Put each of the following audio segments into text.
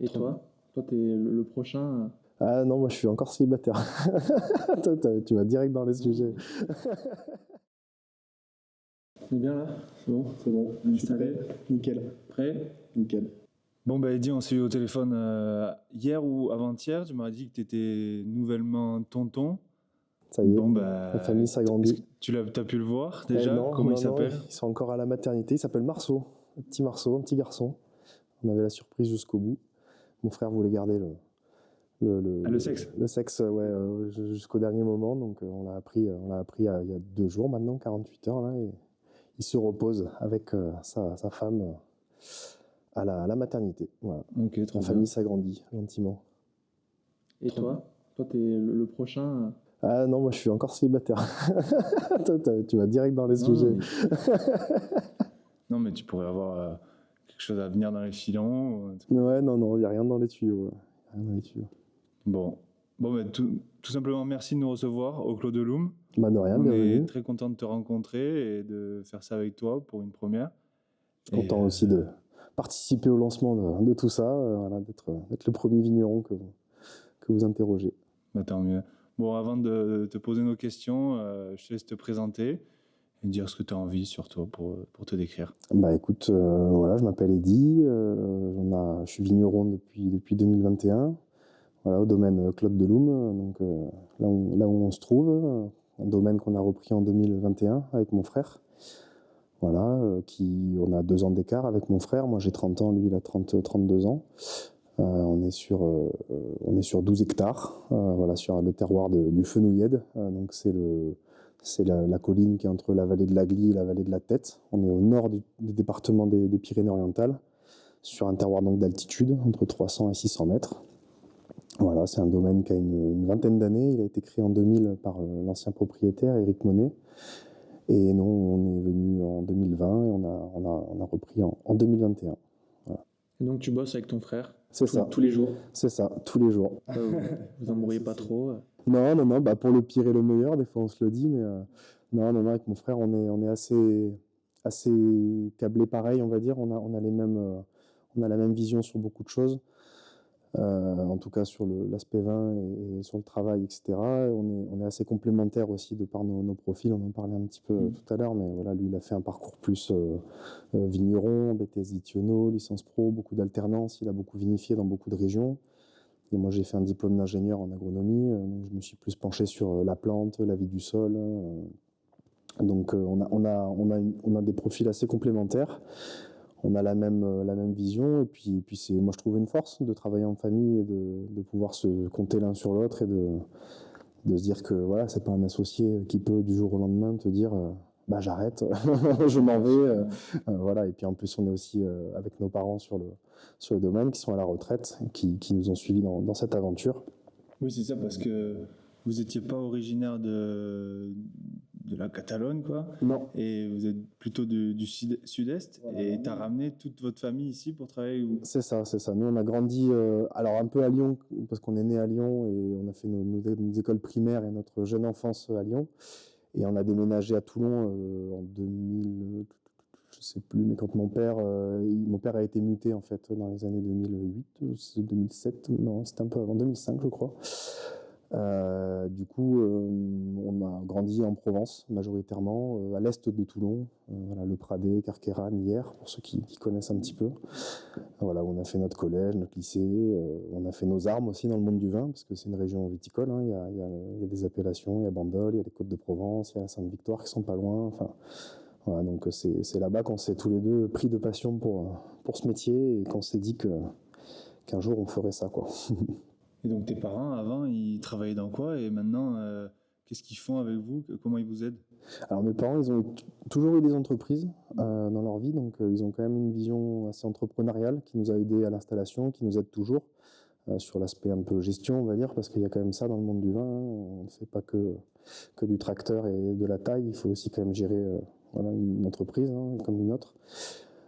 Et toi, t'es le prochain. Ah non, moi je suis encore célibataire. Tu vas direct dans les sujets. On est bien là? C'est bon? C'est bon, Installé? nickel, Prêt? nickel. Bon, bah, Eddy, on s'est eu au téléphone hier ou avant-hier. Tu m'as dit que tu étais nouvellement tonton. Ça y est, Bon, bah, la famille s'agrandit. T'as pu le voir Eh déjà? non, Comment il non, s'appelle? ils sont encore à la maternité. Il s'appelle Marceau, un petit garçon. On avait la surprise jusqu'au bout. Mon frère voulait garder Le sexe? le sexe, ouais, jusqu'au dernier moment. Donc on l'a appris il y a 2 jours maintenant, 48 heures là, et il se repose avec sa femme à la maternité. Voilà. Ok, trop La bien. famille s'agrandit gentiment. Et toi, t'es le prochain. Ah non, moi je suis encore célibataire. Tu vas direct dans les sujets. Non, mais tu pourrais avoir quelque chose à venir dans les filons. Ouais, non, il n'y a rien dans les tuyaux. Ouais. Rien dans les tuyaux. Bon, bah, tout simplement, merci de nous recevoir au Clos de Loum. Bah de rien, On bienvenue. est très content de te rencontrer et de faire ça avec toi pour une première. Je suis content aussi de participer au lancement de tout ça, voilà, d'être le premier vigneron que vous interrogez. Bah, tant mieux. Bon, avant de te poser nos questions, je te laisse te présenter et dire ce que tu as envie sur toi pour te décrire. Bah écoute, voilà, je m'appelle Eddy, je suis vigneron depuis 2021, voilà, au domaine Clos de Loum, donc là où on se trouve, un domaine qu'on a repris en 2021 avec mon frère. Voilà, on a 2 ans d'écart avec mon frère. Moi j'ai 30 ans, lui il a 32 ans. On est sur 12 hectares, voilà, sur le terroir du Fenouillède. Donc c'est la colline qui est entre la vallée de l'Agly et la vallée de la Tête. On est au nord du département des Pyrénées-Orientales, sur un terroir donc d'altitude, entre 300 et 600 mètres. Voilà, c'est un domaine qui a une vingtaine d'années. Il a été créé en 2000 par l'ancien propriétaire, Éric Monet. Et nous, on est venu en 2020 et on a repris en 2021. Voilà. Et donc tu bosses avec ton frère? C'est ça. Tous les jours? C'est ça, tous les jours. Vous en mourriez pas trop? Non, bah pour le pire et le meilleur, des fois on se le dit, mais non, avec mon frère, on est assez câblés pareil, on va dire. On a la même vision sur beaucoup de choses. En tout cas sur l'aspect vin et sur le travail, etc. On est assez complémentaires aussi de par nos profils. On en parlait un petit peu tout à l'heure, mais voilà, lui il a fait un parcours plus vigneron, BTS Vitiono, licence pro, beaucoup d'alternance. Il a beaucoup vinifié dans beaucoup de régions. Et moi j'ai fait un diplôme d'ingénieur en agronomie, donc je me suis plus penché sur la plante, la vie du sol. Donc on a des profils assez complémentaires. On a la même vision, et puis c'est, moi je trouve une force de travailler en famille et de pouvoir se compter l'un sur l'autre et de se dire que voilà, c'est pas un associé qui peut du jour au lendemain te dire bah j'arrête, je m'en vais, voilà. Et puis en plus on est aussi avec nos parents sur le domaine qui sont à la retraite, qui nous ont suivis dans cette aventure. Oui, c'est ça, parce que vous n'étiez pas originaire de la Catalogne, quoi. Non. Et vous êtes plutôt du sud-est. Voilà. Et tu as ramené toute votre famille ici pour travailler où? C'est ça. Nous, on a grandi, alors un peu à Lyon, parce qu'on est né à Lyon et on a fait nos écoles primaires et notre jeune enfance à Lyon. Et on a déménagé à Toulon en 2000, je sais plus, mais quand mon père a été muté en fait dans les années 2008, 2007, non, c'était un peu avant 2005, je crois. Du coup, on a grandi en Provence majoritairement, à l'est de Toulon, voilà, Le Pradet, Carqueiranne, Hyères, pour ceux qui connaissent un petit peu. Voilà, on a fait notre collège, notre lycée, on a fait nos armes aussi dans le monde du vin, parce que c'est une région viticole, hein. Il y a des appellations, il y a Bandol, il y a les Côtes de Provence, il y a la Sainte-Victoire qui sont pas loin, enfin... Voilà, donc c'est là-bas qu'on s'est tous les deux pris de passion pour ce métier et qu'on s'est dit qu'un jour on ferait ça, quoi. Et donc tes parents, avant, ils travaillaient dans quoi? Et maintenant, qu'est-ce qu'ils font avec vous? Comment ils vous aident? Alors mes parents, ils ont toujours eu des entreprises dans leur vie, donc ils ont quand même une vision assez entrepreneuriale qui nous a aidés à l'installation, qui nous aide toujours sur l'aspect un peu gestion, on va dire, parce qu'il y a quand même ça dans le monde du vin, hein. On ne fait pas que du tracteur et de la taille, il faut aussi quand même gérer voilà, une entreprise, hein, comme une autre.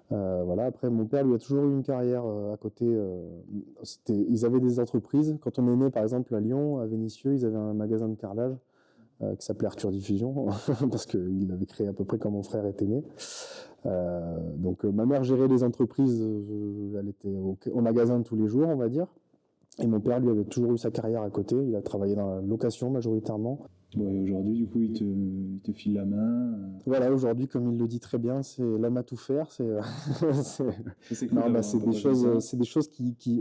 Voilà. Après, mon père, lui, a toujours eu une carrière à côté. Ils avaient des entreprises. Quand on est né, par exemple, à Lyon, à Vénissieux, ils avaient un magasin de carrelage qui s'appelait Arthur Diffusion, parce qu'il l'avait créé à peu près quand mon frère était né. Donc ma mère gérait les entreprises, elle était au magasin tous les jours, on va dire. Et mon père, lui, avait toujours eu sa carrière à côté. Il a travaillé dans la location majoritairement. Bon, et aujourd'hui, du coup, il te file la main. Voilà, aujourd'hui, comme il le dit très bien, c'est l'homme à tout faire. C'est cool Non, d'avoir un c'est papa des comme ça. c'est des choses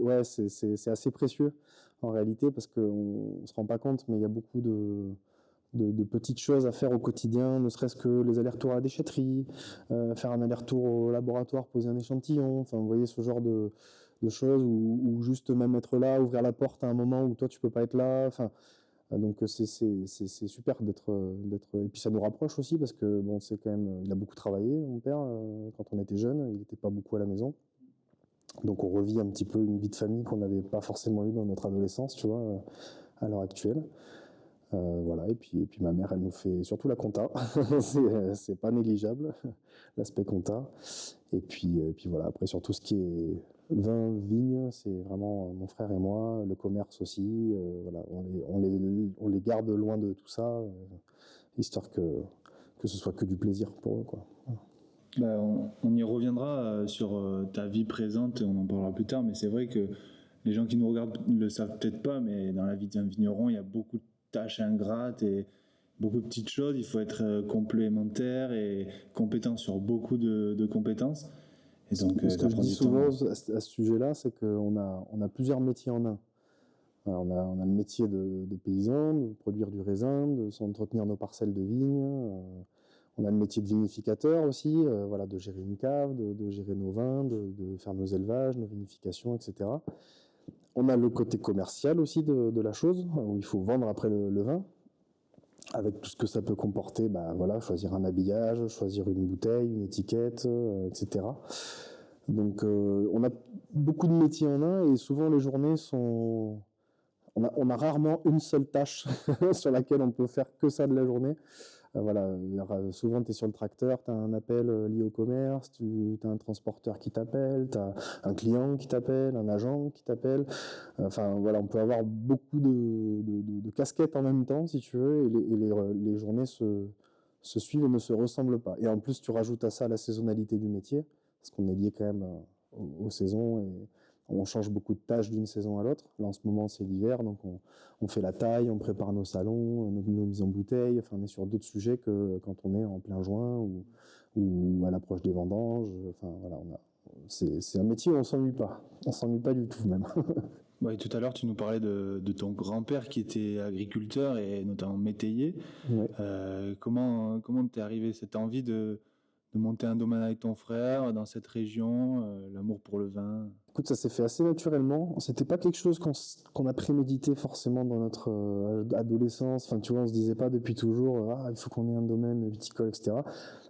ouais, c'est assez précieux en réalité parce qu'on ne se rend pas compte, mais il y a beaucoup de petites choses à faire au quotidien, ne serait-ce que les allers-retours à la déchetterie, faire un aller-retour au laboratoire, poser un échantillon, enfin, vous voyez ce genre de choses, ou juste même être là, ouvrir la porte à un moment où toi tu peux pas être là, enfin, donc c'est super et puis ça nous rapproche aussi parce que bon, c'est quand même, il a beaucoup travaillé, mon père, quand on était jeune, il n'était pas beaucoup à la maison. Donc on revit un petit peu une vie de famille qu'on n'avait pas forcément eue dans notre adolescence, tu vois, à l'heure actuelle. Voilà, et puis ma mère, elle nous fait surtout la compta, c'est pas négligeable, l'aspect compta. Et puis voilà, après sur tout ce qui est vin, vigne, c'est vraiment mon frère et moi, le commerce aussi, voilà, on les garde loin de tout ça, histoire que ce soit que du plaisir pour eux, quoi. Bah, on y reviendra sur ta vie présente, on en parlera plus tard, mais c'est vrai que les gens qui nous regardent ne le savent peut-être pas, mais dans la vie d'un vigneron, il y a beaucoup de tâches ingrates et beaucoup de petites choses. Il faut être complémentaire et compétent sur beaucoup de compétences. Et donc, Ce que ça je prend dis du souvent temps. à ce sujet-là, c'est qu'on a plusieurs métiers en un. On a le métier de paysan, de produire du raisin, de s'entretenir nos parcelles de vignes. On a le métier de vinificateur aussi, voilà, de gérer une cave, de gérer nos vins, de faire nos élevages, nos vinifications, etc. On a le côté commercial aussi de la chose, où il faut vendre après le vin, avec tout ce que ça peut comporter, bah, voilà, choisir un habillage, choisir une bouteille, une étiquette, etc. Donc on a beaucoup de métiers en un et souvent les journées sont... On a rarement une seule tâche sur laquelle on peut faire que ça de la journée. Voilà, souvent tu es sur le tracteur, tu as un appel lié au commerce, tu as un transporteur qui t'appelle, tu as un client qui t'appelle, un agent qui t'appelle. Enfin voilà, on peut avoir beaucoup de casquettes en même temps si tu veux, les journées se suivent et ne se ressemblent pas. Et en plus tu rajoutes à ça la saisonnalité du métier, parce qu'on est lié quand même aux saisons et on change beaucoup de tâches d'une saison à l'autre. Là en ce moment c'est l'hiver, donc on fait la taille, on prépare nos salons, nos mises en bouteille, enfin on est sur d'autres sujets que quand on est en plein juin ou à l'approche des vendanges. Enfin voilà, c'est un métier où on s'ennuie pas du tout même. Ouais, tout à l'heure, tu nous parlais de ton grand-père qui était agriculteur et notamment métayer. Ouais. Comment t'es arrivé cette envie de monter un domaine avec ton frère dans cette région, l'amour pour le vin? Écoute, ça s'est fait assez naturellement. C'était pas quelque chose qu'on a prémédité forcément dans notre adolescence. Enfin, tu vois, on se disait pas depuis toujours, ah, il faut qu'on ait un domaine viticole, etc.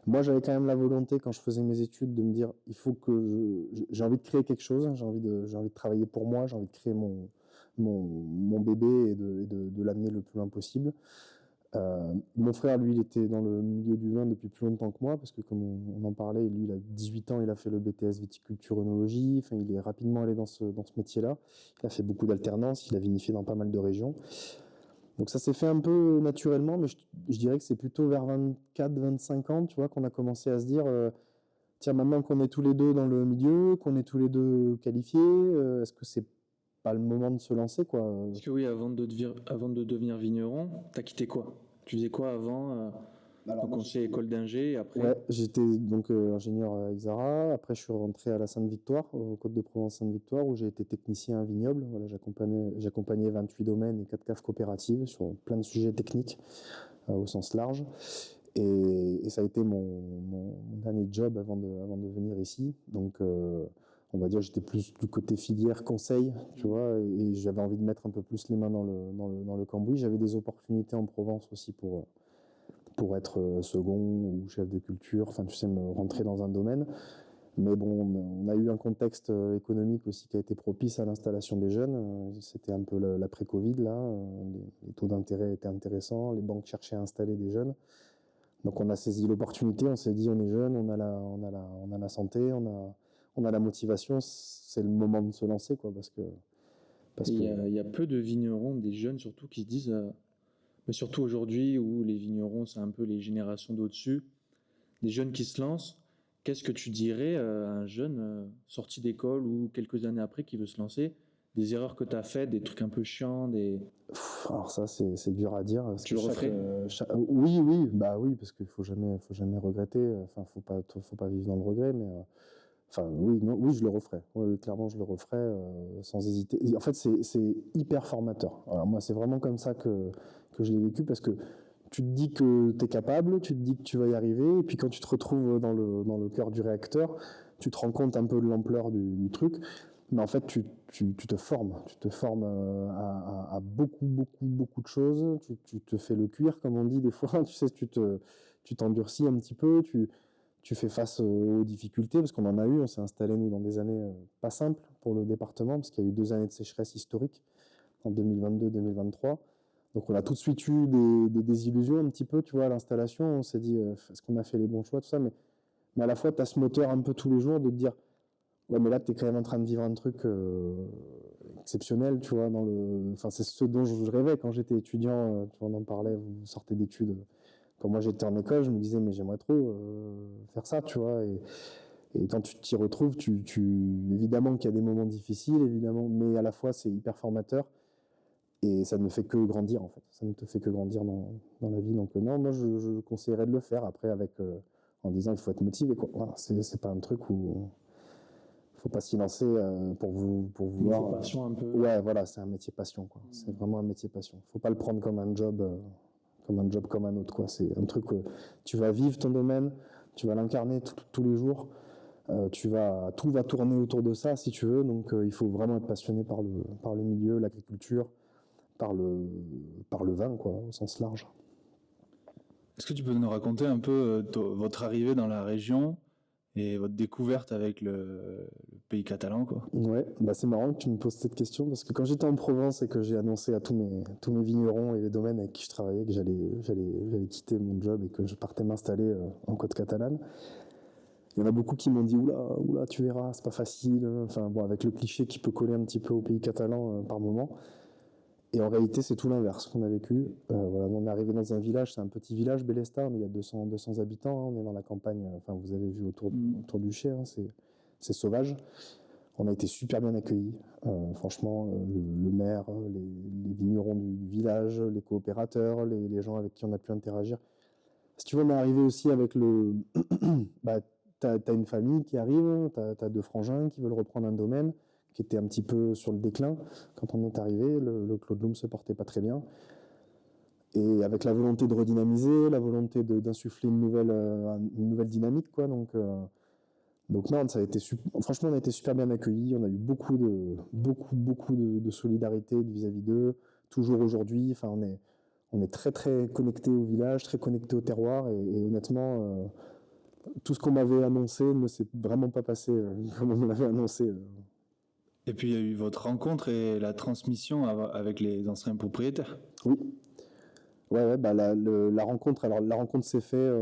Moi, j'avais quand même la volonté, quand je faisais mes études, de me dire, il faut que j'ai envie de créer quelque chose, j'ai envie de travailler pour moi, j'ai envie de créer mon bébé et de l'amener le plus loin possible. Mon frère, lui, il était dans le milieu du vin depuis plus longtemps que moi, parce que comme on en parlait, lui, il a 18 ans, il a fait le BTS viticulture-œnologie, enfin, il est rapidement allé dans ce métier-là. Il a fait beaucoup d'alternances, il a vinifié dans pas mal de régions. Donc ça s'est fait un peu naturellement, mais je dirais que c'est plutôt vers 24-25 ans, tu vois, qu'on a commencé à se dire, tiens, maintenant qu'on est tous les deux dans le milieu, qu'on est tous les deux qualifiés, est-ce que c'est pas le moment de se lancer, quoi? Parce que oui, avant de devenir vigneron, t'as quitté quoi? Tu faisais quoi avant Alors, donc moi, on sait école d'ingé, et après ouais, j'étais donc ingénieur à Isara. Après, je suis rentré à la Sainte-Victoire, au Côte-de-Provence Sainte-Victoire, où j'ai été technicien à vignoble. Voilà, j'accompagnais 28 domaines et 4 caves coopératives sur plein de sujets techniques au sens large. Et ça a été mon dernier job avant de venir ici. Donc, on va dire, j'étais plus du côté filière conseil, tu vois, et j'avais envie de mettre un peu plus les mains dans le cambouis. J'avais des opportunités en Provence aussi pour être second ou chef de culture, enfin tu sais, me rentrer dans un domaine. Mais bon, on a eu un contexte économique aussi qui a été propice à l'installation des jeunes. C'était un peu l'après-Covid, là. Les taux d'intérêt étaient intéressants, les banques cherchaient à installer des jeunes. Donc on a saisi l'opportunité, on s'est dit on est jeune, on a la santé, on a la motivation, c'est le moment de se lancer, quoi, parce que il y a peu de vignerons, des jeunes surtout, qui se disent, mais surtout aujourd'hui où les vignerons, c'est un peu les générations d'au-dessus, des jeunes qui se lancent, Qu'est-ce que tu dirais à un jeune sorti d'école ou quelques années après qui veut se lancer? Des erreurs que tu as faites, des trucs un peu chiants, des... Alors ça, c'est dur à dire. Parce Tu que le referais? oui, oui, bah oui, parce qu'il faut jamais regretter. Enfin, faut pas vivre dans le regret, mais enfin, oui, non, oui, je le referais. Oui, oui, clairement, je le referais sans hésiter. Et en fait, c'est hyper formateur. Alors, moi, c'est vraiment comme ça que je l'ai vécu parce que tu te dis que tu es capable, tu te dis que tu vas y arriver, et puis quand tu te retrouves dans le cœur du réacteur, tu te rends compte un peu de l'ampleur du truc. Mais en fait, tu te formes à beaucoup, beaucoup, beaucoup de choses. Tu te fais le cuir, comme on dit des fois. Tu sais, tu t'endurcis un petit peu. Tu fais face aux difficultés, parce qu'on en a eu. On s'est installé, nous, dans des années pas simples pour le département, parce qu'il y a eu 2 années de sécheresse historique en 2022-2023. Donc, on a tout de suite eu des désillusions un petit peu, tu vois, à l'installation. On s'est dit, est-ce qu'on a fait les bons choix, tout ça, mais à la fois, tu as ce moteur un peu tous les jours de te dire, ouais, mais là, tu es quand même en train de vivre un truc exceptionnel, tu vois. Enfin, c'est ce dont je rêvais quand j'étais étudiant. Tu vois, on en parlait, vous sortez d'études. Quand moi j'étais en école, je me disais, mais j'aimerais trop faire ça, tu vois. Et quand tu t'y retrouves, évidemment qu'il y a des moments difficiles, évidemment, mais à la fois, c'est hyper formateur. Et ça ne fait que grandir, en fait. Ça ne te fait que grandir dans la vie. Donc, non, moi, je conseillerais de le faire. Après, en disant, il faut être motivé, quoi. Voilà, c'est pas un truc où faut pas s'y lancer pour vouloir. Métier passion un peu. Ouais, voilà, c'est un métier passion, quoi. C'est vraiment un métier passion. Faut pas le prendre comme un job, comme un autre, quoi. C'est un truc que tu vas vivre ton domaine, tu vas l'incarner tous les jours. Tout va tourner autour de ça, si tu veux. Donc, il faut vraiment être passionné par le milieu, l'agriculture, par le vin, quoi, au sens large. Est-ce que tu peux nous raconter un peu votre arrivée dans la région et votre découverte avec le pays catalan, quoi? Ouais, bah c'est marrant que tu me poses cette question parce que quand j'étais en Provence et que j'ai annoncé à tous mes vignerons et les domaines avec qui je travaillais que j'allais quitter mon job et que je partais m'installer en côte catalane, il y en a beaucoup qui m'ont dit oula, tu verras, c'est pas facile. Enfin bon, avec le cliché qui peut coller un petit peu au pays catalan par moment. Et en réalité, c'est tout l'inverse qu'on a vécu. Voilà, on est arrivé dans un village, c'est un petit village, Bélestar, il y a 200 habitants, hein, on est dans la campagne, enfin vous avez vu autour du Cher, hein, c'est sauvage. On a été super bien accueillis. Franchement, le maire, les vignerons du village, les coopérateurs, les gens avec qui on a pu interagir. Si tu veux, on est arrivé aussi avec bah, t'as une famille qui arrive, t'as 2 frangins qui veulent reprendre un domaine qui était un petit peu sur le déclin. Quand on est arrivé, le Claude Loum se portait pas très bien. Et avec la volonté de redynamiser, la volonté d'insuffler une nouvelle dynamique, quoi. Donc non, ça a été franchement, on a été super bien accueillis. On a eu beaucoup de solidarité vis-à-vis d'eux. Toujours aujourd'hui, enfin, on est très très connecté au village, très connecté au terroir. Et honnêtement, tout ce qu'on m'avait annoncé ne s'est vraiment pas passé comme on me l'avait annoncé. Et puis il y a eu votre rencontre et la transmission avec les anciens propriétaires. Oui. Ouais, bah la rencontre. Alors la rencontre s'est faite.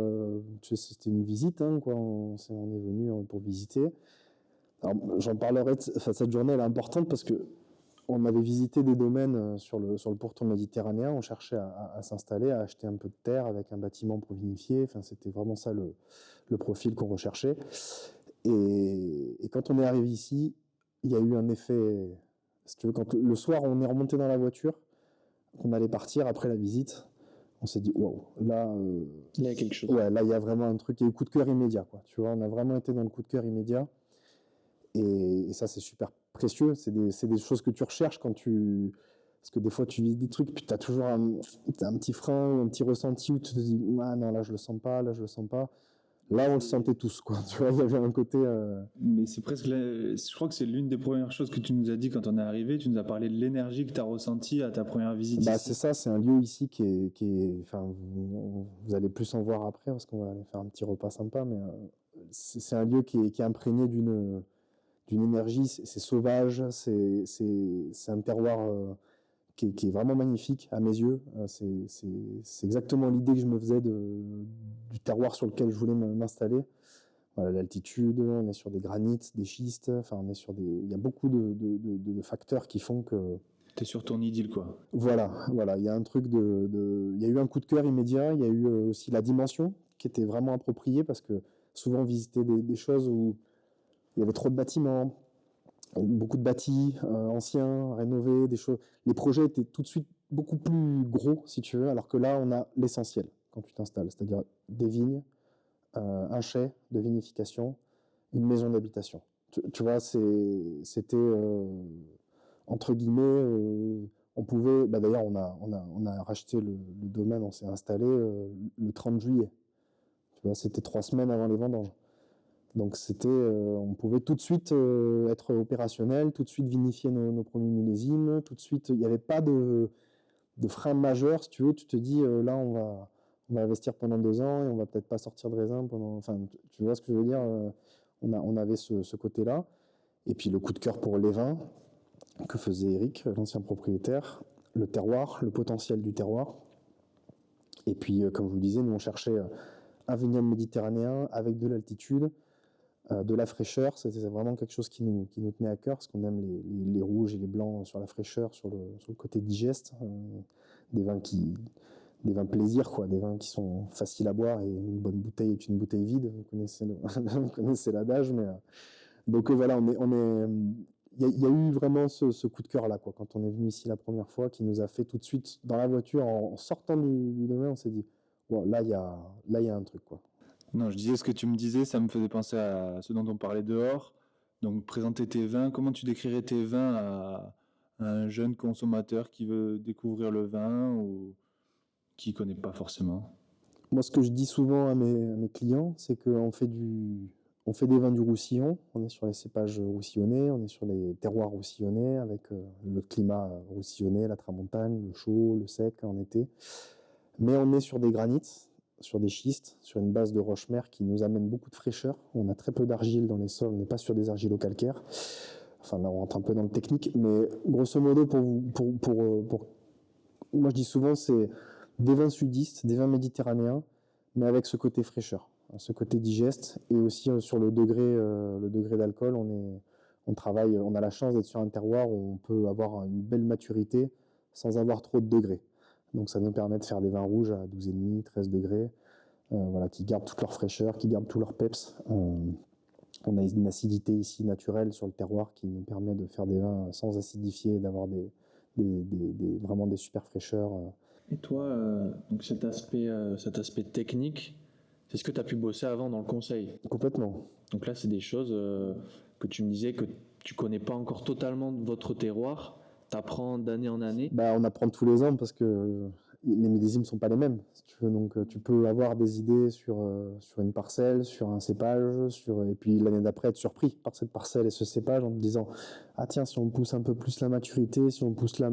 C'était une visite, hein, quoi. On est venu pour visiter. Alors, j'en parlerai. Enfin, cette journée elle est importante parce que on avait visité des domaines sur le pourtour méditerranéen. On cherchait à s'installer, à acheter un peu de terre avec un bâtiment pour vinifier. Enfin, c'était vraiment ça le profil qu'on recherchait. Et quand on est arrivé ici, il y a eu un effet. Si tu veux, quand le soir on est remonté dans la voiture, qu'on allait partir après la visite, on s'est dit waouh, là. Il y a quelque chose. Ouais, là il y a vraiment un truc. Il y a eu coup de cœur immédiat, quoi. Tu vois, on a vraiment été dans le coup de cœur immédiat. Et ça, c'est super précieux. C'est des choses que tu recherches quand tu. Parce que des fois, tu vis des trucs, puis tu as toujours un petit frein, un petit ressenti où tu te dis ah non, là, je le sens pas, là, je le sens pas. Là, on le sentait tous, quoi. Tu vois, il y avait un côté. Mais c'est presque. Je crois que c'est l'une des premières choses que tu nous as dit quand on est arrivé. Tu nous as parlé de l'énergie que tu as ressentie à ta première visite. Bah, ici. c'est ça, c'est un lieu ici qui est enfin, vous allez plus en voir après parce qu'on va aller faire un petit repas sympa, mais c'est un lieu qui est imprégné d'une énergie, c'est sauvage, c'est un terroir qui est vraiment magnifique à mes yeux. C'est exactement l'idée que je me faisais du terroir sur lequel je voulais m'installer. Voilà, l'altitude, on est sur des granites, des schistes, enfin il y a beaucoup de facteurs qui font que. T'es sur ton idylle, quoi. Voilà, il y a un truc il y a eu un coup de cœur immédiat, il y a eu aussi la dimension qui était vraiment appropriée parce que souvent visité des choses où il y avait trop de bâtiments, beaucoup de bâtis anciens, rénovés, des choses. Les projets étaient tout de suite beaucoup plus gros, si tu veux, alors que là, on a l'essentiel quand tu t'installes, c'est-à-dire des vignes, un chai de vinification, une maison d'habitation. Tu vois, c'était entre guillemets, on pouvait. Bah d'ailleurs, on a racheté le domaine, on s'est installé le 30 juillet. Tu vois, c'était 3 semaines avant les vendanges. Donc on pouvait tout de suite être opérationnel, tout de suite vinifier nos premiers millésimes, tout de suite, il n'y avait pas de frein majeur, si tu veux. Tu te dis, là, on va investir pendant 2 ans et on va peut-être pas sortir de raisin pendant. Enfin, tu vois ce que je veux dire. On avait ce côté-là. Et puis le coup de cœur pour les vins que faisait Eric, l'ancien propriétaire, le terroir, le potentiel du terroir. Et puis, comme je vous le disais, nous on cherchait un vignoble méditerranéen avec de l'altitude, de la fraîcheur. C'était vraiment quelque chose qui nous tenait à cœur, parce qu'on aime les rouges et les blancs sur la fraîcheur, sur le côté digeste. Des vins plaisir, quoi, des vins qui sont faciles à boire, et une bonne bouteille est une bouteille vide. Vous connaissez l'adage, mais donc voilà, il y a eu vraiment ce coup de cœur là, quoi, quand on est venu ici la première fois, qui nous a fait tout de suite dans la voiture, en sortant du domaine, on s'est dit, bon, là il y a un truc, quoi. Non, je disais ce que tu me disais, ça me faisait penser à ce dont on parlait dehors. Donc, présenter tes vins, comment tu décrirais tes vins à un jeune consommateur qui veut découvrir le vin ou qui ne connaît pas forcément? Moi, ce que je dis souvent à mes clients, c'est qu'on fait des vins du Roussillon. On est sur les cépages roussillonnais, on est sur les terroirs roussillonnais, avec le climat roussillonnais, la tramontane, le chaud, le sec en été. Mais on est sur des granites, sur des schistes, sur une base de roche-mère qui nous amène beaucoup de fraîcheur. On a très peu d'argile dans les sols, on n'est pas sur des argilo-calcaires. Enfin, là, on rentre un peu dans le technique, mais grosso modo, moi, je dis souvent, c'est des vins sudistes, des vins méditerranéens, mais avec ce côté fraîcheur, ce côté digeste, et aussi sur le degré d'alcool, on travaille, on a la chance d'être sur un terroir où on peut avoir une belle maturité sans avoir trop de degrés. Donc ça nous permet de faire des vins rouges à 12,5, 13 degrés, voilà, qui gardent toute leur fraîcheur, qui gardent tout leur peps. On a une acidité ici naturelle sur le terroir qui nous permet de faire des vins sans acidifier, d'avoir vraiment des super fraîcheurs. Et toi, donc cet aspect technique, c'est ce que tu as pu bosser avant dans le conseil. Complètement. Donc là, c'est des choses que tu me disais que tu connais pas encore totalement votre terroir. Tu apprends d'année en année. Bah, on apprend tous les ans parce que les millésimes sont pas les mêmes. Si tu veux. Donc tu peux avoir des idées sur une parcelle, sur un cépage, et puis l'année d'après être surpris par cette parcelle et ce cépage en te disant, ah tiens, si on pousse un peu plus la maturité, si on pousse la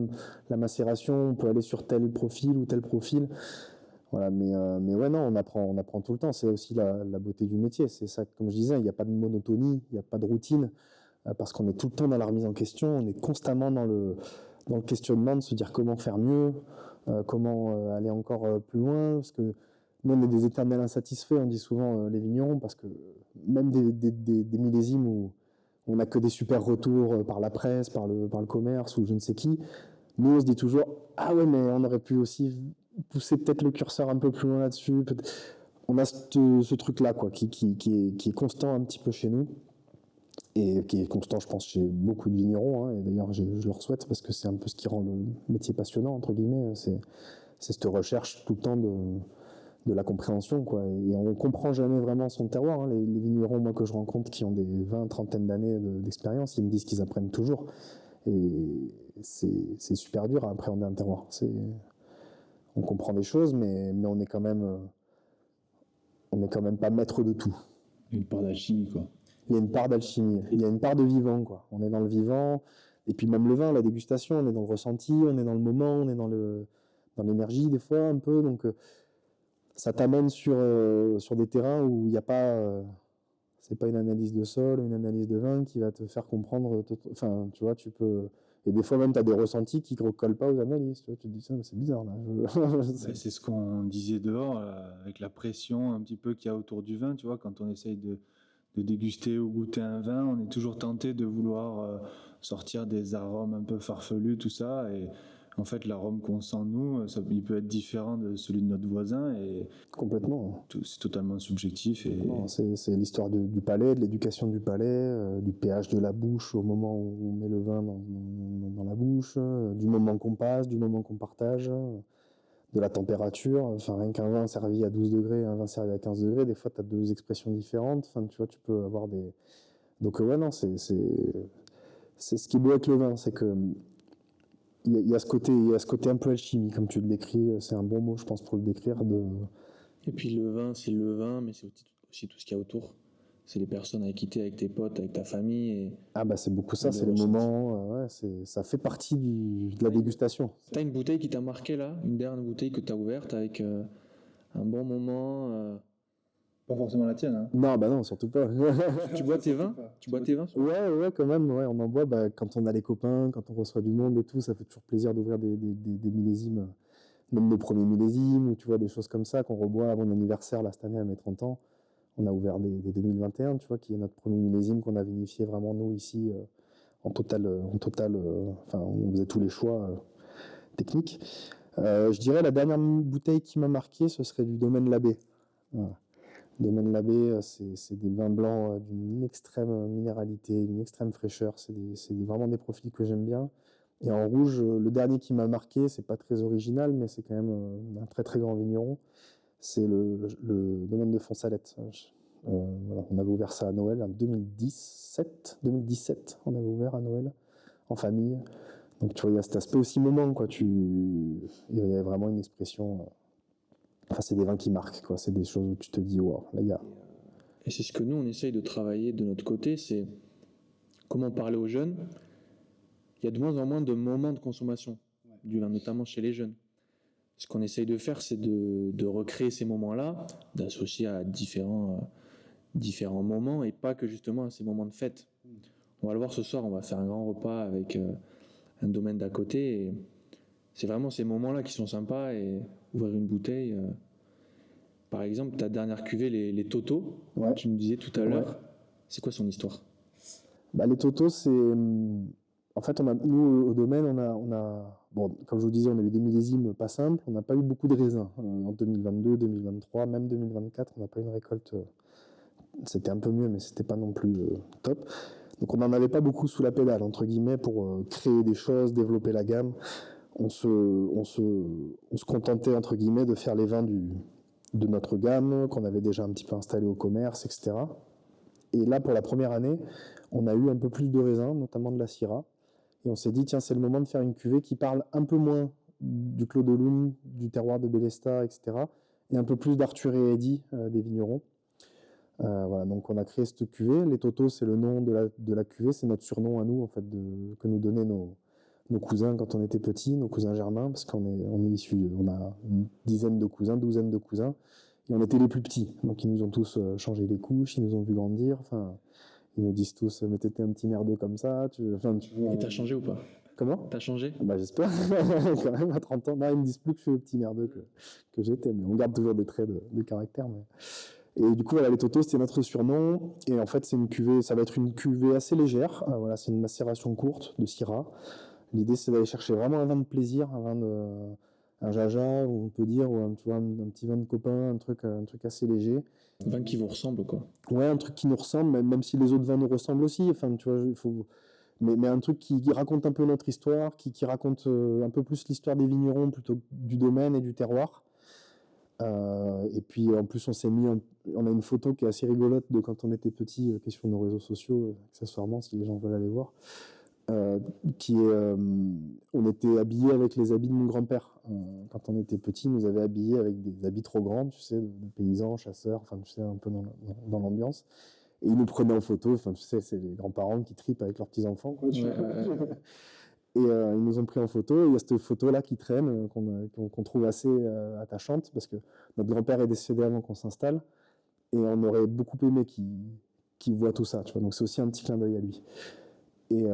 macération, on peut aller sur tel profil ou tel profil. Voilà, mais ouais, non, on apprend tout le temps. C'est aussi la beauté du métier. C'est ça, comme je disais, il n'y a pas de monotonie, il n'y a pas de routine, parce qu'on est tout le temps dans la remise en question, on est constamment dans le questionnement de se dire comment faire mieux, comment aller encore plus loin, parce que nous, on est des éternels insatisfaits, on dit souvent, les vignerons, parce que même des millésimes où on n'a que des super retours par la presse, par le commerce ou je ne sais qui, nous, on se dit toujours, ah ouais, mais on aurait pu aussi pousser peut-être le curseur un peu plus loin là-dessus. On a ce truc-là, quoi, qui est constant un petit peu chez nous, et qui est constant, je pense, chez beaucoup de vignerons, hein, et d'ailleurs, je leur souhaite, parce que c'est un peu ce qui rend le métier passionnant, entre guillemets, c'est cette recherche tout le temps de la compréhension, quoi. Et on comprend jamais vraiment son terroir, hein. Les vignerons, moi, que je rencontre, qui ont des 20-30 d'années d'expérience, ils me disent qu'ils apprennent toujours. Et c'est super dur à appréhender un terroir. On comprend des choses, mais on est quand même pas maître de tout. Une part d'alchimie, quoi. Il y a une part d'alchimie, il y a une part de vivant, quoi. On est dans le vivant, et puis même le vin, la dégustation, on est dans le ressenti, on est dans le moment, on est dans l'énergie des fois un peu, donc ça t'amène sur des terrains où il n'y a pas, c'est pas une analyse de sol, une analyse de vin qui va te faire comprendre, enfin tu vois, tu peux, et des fois même tu as des ressentis qui ne collent pas aux analyses, tu vois, tu te dis ça, c'est bizarre là. C'est ce qu'on disait dehors, avec la pression un petit peu qu'il y a autour du vin, tu vois, quand on essaye de déguster ou goûter un vin, on est toujours tenté de vouloir sortir des arômes un peu farfelus, tout ça, et En fait, l'arôme qu'on sent, nous, il peut être différent de celui de notre voisin et Complètement. c'est totalement subjectif. Et Non, c'est l'histoire du palais, de l'éducation du palais, du pH de la bouche au moment où on met le vin dans la bouche, du moment qu'on passe, du moment qu'on partage, de la température. Enfin, rien qu'un vin servi à 12 degrés, un vin servi à 15 degrés, des fois, tu as deux expressions différentes. Enfin, tu vois, tu peux avoir des... Donc, ouais, non, c'est ce qui est beau avec le vin, c'est que il y a ce côté un peu alchimie, comme tu le décris. C'est un bon mot, je pense, pour le décrire. Et puis le vin, c'est le vin, mais c'est aussi tout ce qu'il y a autour. C'est les personnes avec qui t'es, avec tes potes, avec ta famille. Et Ah bah c'est beaucoup ça, Le c'est les ressenti. moments, ouais, ça fait partie de la dégustation. t'as une bouteille qui t'a marqué là, une dernière bouteille que t'as ouverte avec un bon moment. pas forcément la tienne. Hein. Non, bah non, surtout pas. Tu bois tes vins Tu bois tes vins Ouais, quand même, ouais, on en boit quand on a les copains, quand on reçoit du monde et tout, ça fait toujours plaisir d'ouvrir des millésimes, même nos premiers millésimes, ou tu vois, des choses comme ça qu'on reboit à mon anniversaire, là, cette année, à mes 30 ans. On a ouvert des 2021, tu vois, qui est notre premier millésime qu'on a vinifié vraiment, nous, ici, en total, enfin, on faisait tous les choix techniques. Je dirais la dernière bouteille qui m'a marqué, ce serait du Domaine Labbé. Voilà. Domaine Labbé, c'est des vins blancs d'une extrême minéralité, d'une extrême fraîcheur. C'est vraiment des profils que j'aime bien. Et en rouge, le dernier qui m'a marqué, c'est pas très original, mais c'est quand même un très très grand vigneron. C'est le domaine de Fonsalette. Voilà, on avait ouvert ça à Noël en 2017, on avait ouvert à Noël en famille. Donc tu vois, il y a cet aspect aussi moment, quoi. Il y a vraiment une expression. Enfin, c'est des vins qui marquent, quoi. C'est des choses où tu te dis, waouh, là, il y a. Et c'est ce que nous, on essaye de travailler de notre côté, c'est comment parler aux jeunes. Il y a de moins en moins de moments de consommation du vin, notamment chez les jeunes. Ce qu'on essaye de faire, c'est de recréer ces moments-là, d'associer à différents moments et pas que justement à ces moments de fête. On va le voir ce soir, on va faire un grand repas avec un domaine d'à côté. Et c'est vraiment ces moments-là qui sont sympas et ouvrir une bouteille. Par exemple, ta dernière cuvée, les Toto, Ouais. tu nous disais tout à Ouais. l'heure, c'est quoi son histoire? Bah, les Totos, c'est. En fait, nous, au domaine, bon, comme je vous disais, on a eu des millésimes pas simples. On n'a pas eu beaucoup de raisins. En 2022, 2023, même 2024, on n'a pas eu une récolte. C'était un peu mieux, mais c'était pas non plus top. Donc, on n'en avait pas beaucoup sous la pédale, entre guillemets, pour créer des choses, développer la gamme. On se contentait, entre guillemets, de faire les vins de notre gamme, qu'on avait déjà un petit peu installé au commerce, etc. Et là, pour la première année, on a eu un peu plus de raisins, notamment de la Syrah. Et on s'est dit, tiens, c'est le moment de faire une cuvée qui parle un peu moins du Clos de Loum, du terroir de Bélestat, etc. Et un peu plus d'Arthur et Eddy, des vignerons. Voilà, donc on a créé cette cuvée. Les Totos, c'est le nom de la cuvée, c'est notre surnom à nous, en fait, que nous donnaient nos cousins quand on était petits, nos cousins germains, parce on est issus, on a une dizaine de cousins, douzaine de cousins, et on était les plus petits. Donc ils nous ont tous changé les couches, ils nous ont vu grandir, enfin, ils nous disent tous, mais t'étais un petit merdeux comme ça. Et t'as changé ou pas? Comment? T'as changé? Bah j'espère, quand même, à 30 ans. Non, ils me disent plus que je suis le petit merdeux que j'étais, mais on garde toujours des traits de caractère. Mais... Et du coup, voilà, les Totos, c'était notre surnom. Et en fait, c'est une cuvée, ça va être une cuvée assez légère. Voilà, c'est une macération courte de Syrah. L'idée, c'est d'aller chercher vraiment un vin de plaisir, un jaja, on peut dire, ou un petit vin de copain, un truc assez léger. Un vin qui vous ressemble, quoi. Ouais, un truc qui nous ressemble, même si les autres vins nous ressemblent aussi. Enfin, tu vois, mais un truc qui raconte un peu notre histoire, qui raconte un peu plus l'histoire des vignerons plutôt que du domaine et du terroir. Et puis en plus, on a une photo qui est assez rigolote de quand on était petit, qui est sur nos réseaux sociaux, accessoirement, si les gens veulent aller voir. On était habillés avec les habits de mon grand-père. Quand on était petit, il nous avait habillés avec des habits trop grands, tu sais, de paysans, chasseurs, enfin, tu sais, un peu dans l'ambiance. Et ils nous prenaient en photo, enfin, tu sais, c'est les grands-parents qui tripent avec leurs petits-enfants, quoi. Et ils nous ont pris en photo. Il y a cette photo-là qui traîne, qu'on trouve assez attachante, parce que notre grand-père est décédé avant qu'on s'installe, et on aurait beaucoup aimé qu'il voit tout ça, tu vois. Donc c'est aussi un petit clin d'œil à lui. Et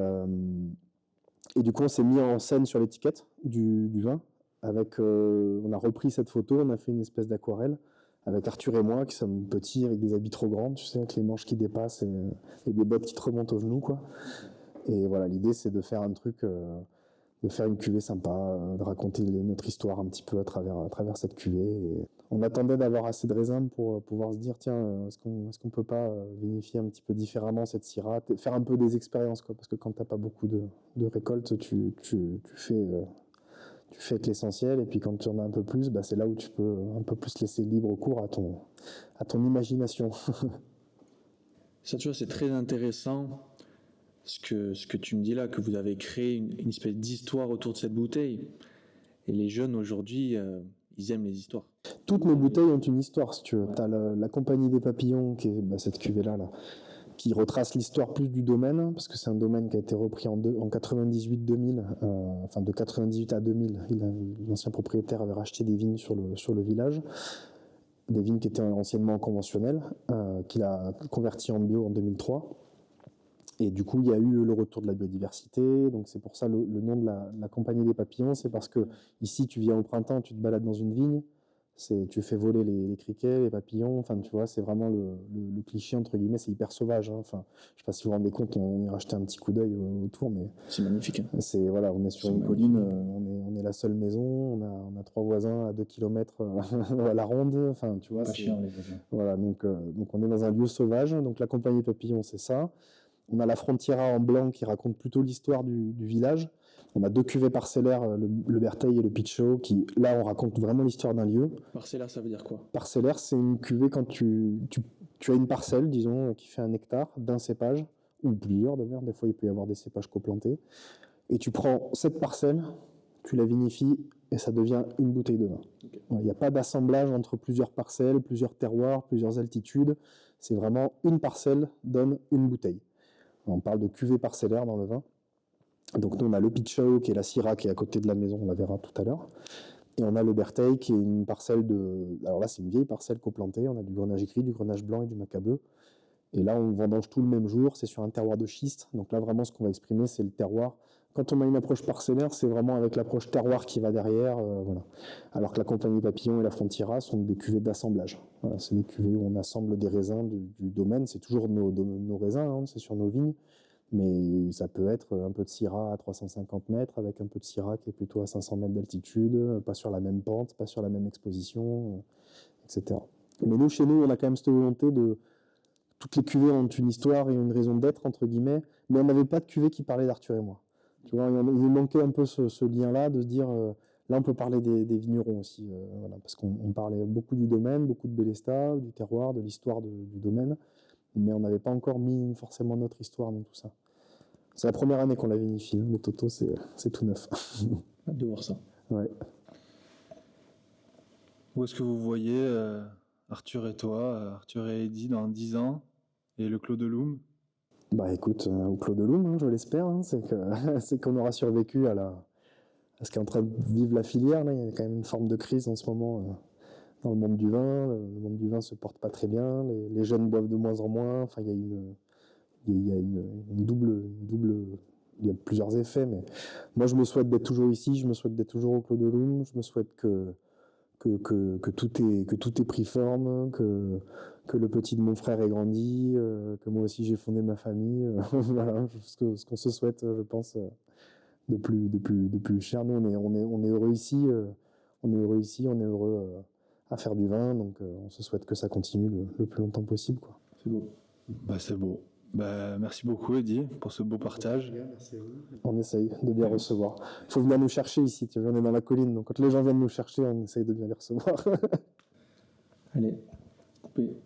du coup, on s'est mis en scène sur l'étiquette du vin. On a repris cette photo, on a fait une espèce d'aquarelle avec Arthur et moi, qui sommes petits, avec des habits trop grands, tu sais, avec les manches qui dépassent et des bottes qui te remontent aux genoux, quoi. Et voilà, l'idée, c'est de faire un truc de faire une cuvée sympa, de raconter notre histoire un petit peu à travers cette cuvée. Et on attendait d'avoir assez de raisins pour pouvoir se dire, tiens, est-ce qu'on peut pas vinifier un petit peu différemment cette Syrah, faire un peu des expériences, quoi, parce que quand t'as pas beaucoup de récoltes, tu fais avec l'essentiel, et puis quand tu en as un peu plus, c'est là où tu peux un peu plus laisser libre cours à ton imagination. Ça, tu vois, c'est très intéressant ce que tu me dis là, que vous avez créé une espèce d'histoire autour de cette bouteille. Et les jeunes aujourd'hui, ils aiment les histoires. Toutes nos bouteilles ont une histoire, si tu veux. Tu as la Compagnie des Papillons, qui est cette cuvée-là, qui retrace l'histoire plus du domaine, parce que c'est un domaine qui a été repris en 98-2000, enfin de 98 à 2000. L'ancien propriétaire avait racheté des vignes sur le village, des vignes qui étaient anciennement conventionnelles, qu'il a converties en bio en 2003. Et du coup, il y a eu le retour de la biodiversité. Donc c'est pour ça le nom de la Compagnie des Papillons, c'est parce que ici, tu viens au printemps, tu te balades dans une vigne, tu fais voler les criquets, les papillons. Enfin, tu vois, c'est vraiment le cliché entre guillemets. C'est hyper sauvage. Hein. Enfin, je sais pas si vous vous rendez compte, on ira jeter un petit coup d'œil autour, mais c'est magnifique. Hein. On est sur une colline, on est la seule maison. On a 3 voisins à 2 km à la ronde. Enfin, tu vois, pas chiant, les voisins. Voilà, donc on est dans un lieu sauvage. Donc la Compagnie des Papillons, c'est ça. On a la Frontiera en blanc qui raconte plutôt l'histoire du village. On a 2 cuvées parcellaires, le Bertheil et le Pitchot, qui, là, on raconte vraiment l'histoire d'un lieu. Parcellaire, ça veut dire quoi? Parcellaire, c'est une cuvée quand tu as une parcelle, disons, qui fait 1 hectare d'un cépage, ou plusieurs d'ailleurs, des fois il peut y avoir des cépages coplantés, et tu prends cette parcelle, tu la vinifies, et ça devient une bouteille de vin. Okay. Il n'y a pas d'assemblage entre plusieurs parcelles, plusieurs terroirs, plusieurs altitudes. C'est vraiment une parcelle donne une bouteille. On parle de cuvée parcellaire dans le vin. Donc nous on a le Pitchot qui est la Syrah qui est à côté de la maison, on la verra tout à l'heure. Et on a le Bertheil qui est une parcelle alors là c'est une vieille parcelle coplantée, on a du grenache gris, du grenache blanc et du macabeu. Et là on vendange tout le même jour, c'est sur un terroir de schiste. Donc là vraiment ce qu'on va exprimer c'est le terroir. Quand on a une approche parcellaire, c'est vraiment avec l'approche terroir qui va derrière. Voilà. Alors que la Compagnie Papillon et la Frontiera sont des cuvées d'assemblage. Voilà, c'est des cuvées où on assemble des raisins du domaine. C'est toujours nos raisins, hein, c'est sur nos vignes. Mais ça peut être un peu de Syrah à 350 mètres, avec un peu de Syrah qui est plutôt à 500 mètres d'altitude, pas sur la même pente, pas sur la même exposition, etc. Mais nous, chez nous, on a quand même cette volonté de... Toutes les cuvées ont une histoire et une raison d'être, entre guillemets, mais on n'avait pas de cuvée qui parlait d'Arthur et moi. Tu vois, il manquait un peu ce lien-là, de se dire, là on peut parler des vignerons aussi, voilà, parce qu'on parlait beaucoup du domaine, beaucoup de Bélestat, du terroir, de l'histoire du domaine, mais on n'avait pas encore mis forcément notre histoire dans tout ça. C'est la première année qu'on l'a vinifie, hein, le Toto, c'est tout neuf. Hâte de voir ça. Ouais. Où est-ce que vous voyez Arthur et toi, Arthur et Eddy dans 10 ans, et le Clos de Loum? Écoute, au Clos de Loum, hein, je l'espère, hein, c'est qu'on aura survécu à ce qu'est en train de vivre la filière. Là. Il y a quand même une forme de crise en ce moment dans le monde du vin. Le monde du vin se porte pas très bien. Les jeunes boivent de moins en moins. Enfin, il y a une double. Il y a plusieurs effets, mais moi je me souhaite d'être toujours ici. Je me souhaite d'être toujours au Clos de Loum. Je me souhaite que tout ait pris forme, que le petit de mon frère ait grandi, que moi aussi j'ai fondé ma famille. Voilà, ce qu'on se souhaite, je pense, de plus cher. Nous, on est heureux ici, on est heureux à faire du vin, donc on se souhaite que ça continue le plus longtemps possible, quoi. C'est beau. C'est beau. Merci beaucoup, Eddy, pour ce beau partage. Merci à vous. On essaye de bien recevoir. Il faut venir nous chercher ici. Tu vois, on est dans la colline, donc quand les gens viennent nous chercher, on essaye de bien les recevoir. Allez, coupez.